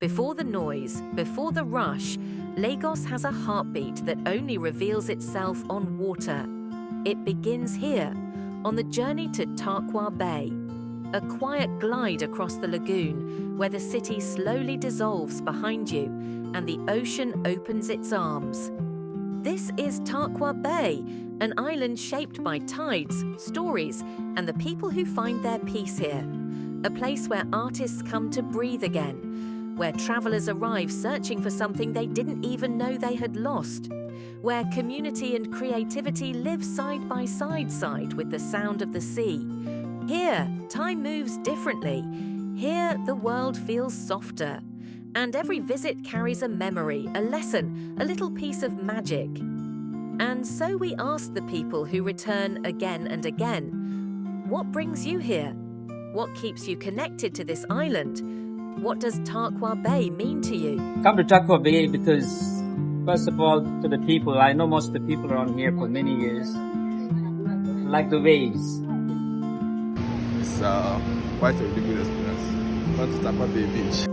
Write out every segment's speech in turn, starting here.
Before the noise, before the rush, Lagos has a heartbeat that only reveals itself on water. It begins here, on the journey to Tarkwa Bay, a quiet glide across the lagoon where the city slowly dissolves behind you and the ocean opens its arms. This is Takwa Bay, an island shaped by tides, stories, and the people who find their peace here. A place where artists come to breathe again, where travelers arrive searching for something they didn't even know they had lost, where community and creativity live side by side with the sound of the sea. Here, time moves differently. Here, the world feels softer. And every visit carries a memory, a lesson, a little piece of magic. And so we ask the people who return again and again, what brings you here? What keeps you connected to this island? What does Tarkwa Bay mean to you? Come to Takwa Bay because, first of all, to the people, I know most of the people around here for many years, like the waves. It's quite a really good experience. Come to Takwa Bay Beach.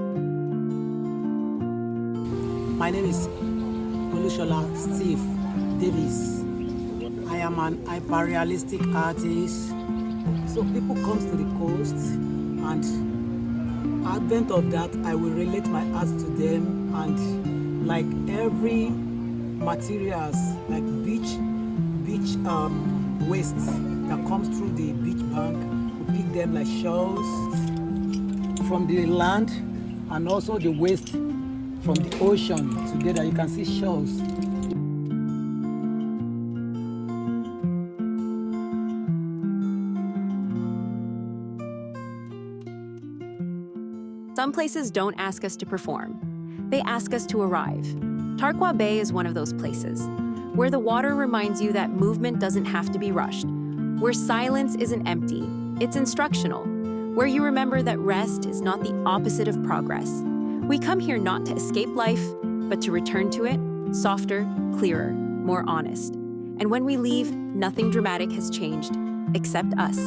My name is Olushola Steve Davis. I am an hyper-realistic artist. So people come to the coast, and advent of that, I will relate my art to them, and like every materials, like beach waste that comes through the beach bank, we pick them like shells from the land, and also the waste from the ocean together. You can see shells. Some places don't ask us to perform. They ask us to arrive. Tarkwa Bay is one of those places, where the water reminds you that movement doesn't have to be rushed, where silence isn't empty, it's instructional, where you remember that rest is not the opposite of progress. We come here not to escape life, but to return to it, softer, clearer, more honest. And when we leave, nothing dramatic has changed, except us.